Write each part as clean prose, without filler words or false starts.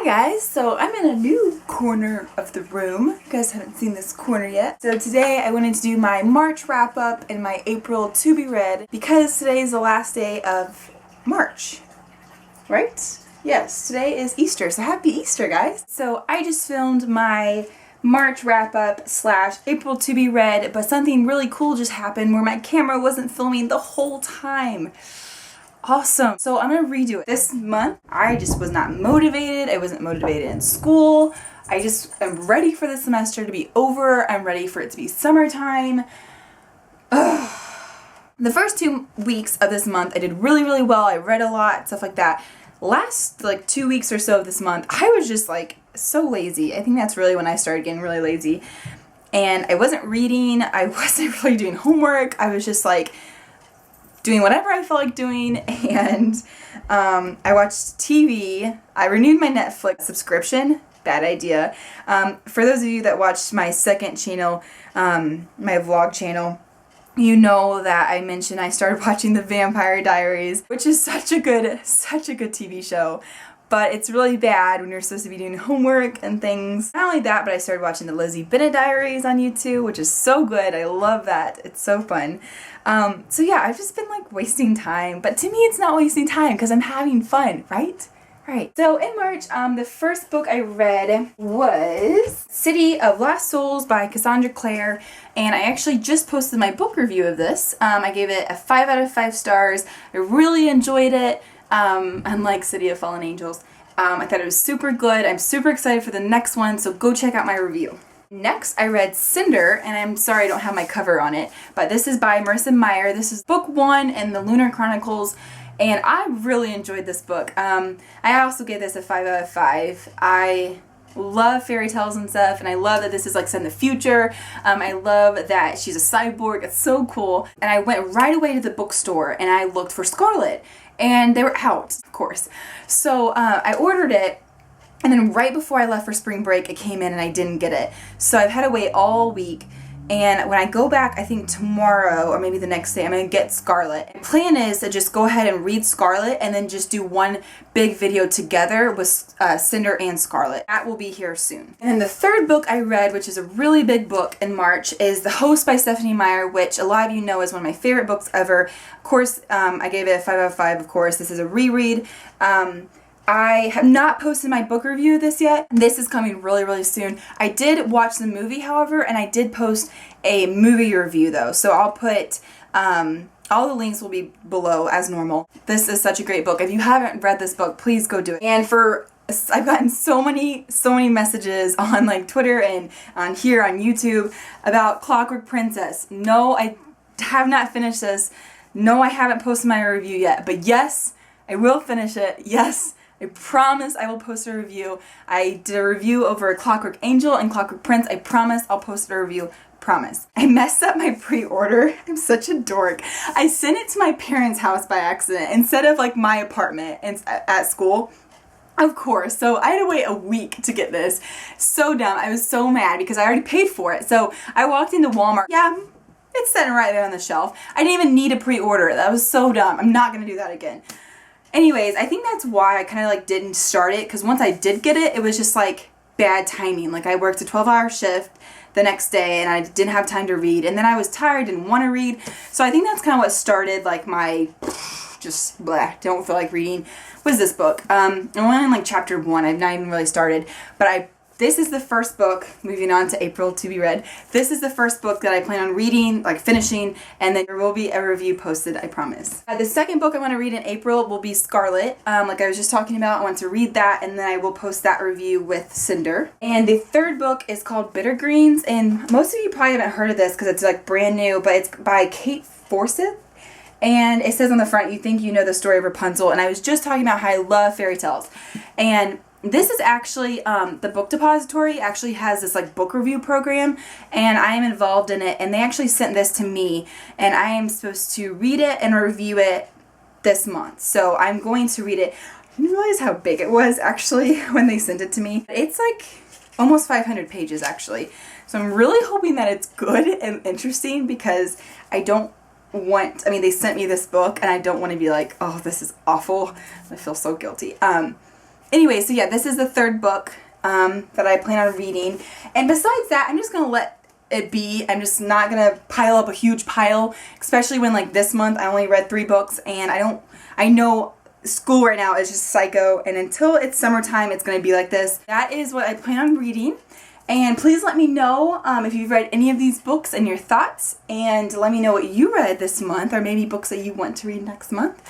guys, so I'm in a new corner of the room. You guys haven't seen this corner yet. So today I wanted to do my March wrap up and my April to be read because today is the last day of March, right? Yes, today is Easter, so happy Easter guys. So I just filmed my March wrap up / April to be read, but something really cool just happened where my camera wasn't filming the whole time. Awesome. So I'm going to redo it. This month, I just was not motivated. I wasn't motivated in school. I just am ready for the semester to be over. I'm ready for it to be summertime. Ugh. The first 2 weeks of this month, I did really well. I read a lot, stuff like that. Last 2 weeks or so of this month, I was just so lazy. I think that's really when I started getting really lazy. And I wasn't reading. I wasn't really doing homework. I was just doing whatever I felt like doing, and I watched TV. I renewed my Netflix subscription. Bad idea. For those of you that watched my second channel, my vlog channel, you know that I mentioned I started watching The Vampire Diaries, which is such a good TV show. But it's really bad when you're supposed to be doing homework and things. Not only that, but I started watching the Lizzie Bennett Diaries on YouTube, which is so good. I love that. It's so fun. So yeah, I've just been wasting time. But to me, it's not wasting time because I'm having fun, right? Right. So in March, the first book I read was City of Lost Souls by Cassandra Clare. And I actually just posted my book review of this. I gave it a 5 out of 5 stars. I really enjoyed it. Unlike City of Fallen Angels. I thought it was super good. I'm super excited for the next one, so go check out my review. Next, I read Cinder, and I'm sorry I don't have my cover on it, but this is by Marissa Meyer. This is book 1 in the Lunar Chronicles, and I really enjoyed this book. I also gave this a 5 out of 5. I love fairy tales and stuff, and I love that this is set in the future. I love that she's a cyborg. It's so cool. And I went right away to the bookstore, and I looked for Scarlet. And they were out, of course. So I ordered it, and then right before I left for spring break, it came in and I didn't get it. So I've had to wait all week. And when I go back, I think tomorrow or maybe the next day, I'm going to get Scarlet. My plan is to just go ahead and read Scarlet and then just do one big video together with Cinder and Scarlet. That will be here soon. And then the third book I read, which is a really big book in March, is The Host by Stephanie Meyer, which a lot of you know is one of my favorite books ever. Of course, I gave it a 5 out of 5, of course. This is a reread. I have not posted my book review of this yet. This is coming really soon. I did watch the movie, however, and I did post a movie review though. So I'll put, all the links will be below as normal. This is such a great book. If you haven't read this book, please go do it. And I've gotten so many messages on Twitter and on here on YouTube about Clockwork Princess. No, I have not finished this. No, I haven't posted my review yet, but yes, I will finish it. Yes. I promise I will post a review. I did a review over Clockwork Angel and Clockwork Prince. I promise I'll post a review. Promise. I messed up my pre-order. I'm such a dork. I sent it to my parents' house by accident instead of my apartment at school. Of course. So I had to wait a week to get this. So dumb. I was so mad because I already paid for it. So I walked into Walmart. Yeah, it's sitting right there on the shelf. I didn't even need a pre-order. That was so dumb. I'm not going to do that again. Anyways, I think that's why I kind of didn't start it, because once I did get it, it was just bad timing. I worked a 12-hour shift the next day and I didn't have time to read, and then I was tired, didn't want to read. So I think that's kind of what started my just don't feel like reading was this book. I'm only in chapter 1. I've not even really started, but this is the first book, moving on to April to be read. This is the first book that I plan on reading, finishing, and then there will be a review posted, I promise. The second book I want to read in April will be Scarlet. Like I was just talking about, I want to read that, and then I will post that review with Cinder. And the third book is called Bitter Greens, and most of you probably haven't heard of this because it's brand new, but it's by Kate Forsyth. And it says on the front, you think you know the story of Rapunzel, and I was just talking about how I love fairy tales. And this is actually, the Book Depository actually has this book review program, and I am involved in it, and they actually sent this to me, and I am supposed to read it and review it this month. So I'm going to read it. I didn't realize how big it was actually when they sent it to me. It's almost 500 pages actually. So I'm really hoping that it's good and interesting because they sent me this book and I don't want to be oh, this is awful. I feel so guilty. Anyway, so yeah, this is the third book that I plan on reading. And besides that, I'm just going to let it be. I'm just not going to pile up a huge pile, especially when like this month I only read 3 books and I know school right now is just psycho, and until it's summertime it's going to be like this. That is what I plan on reading. And please let me know if you've read any of these books and your thoughts, and let me know what you read this month, or maybe books that you want to read next month.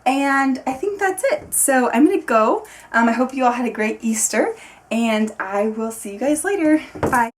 And I think that's it. So I'm going to go. I hope you all had a great Easter, and I will see you guys later. Bye.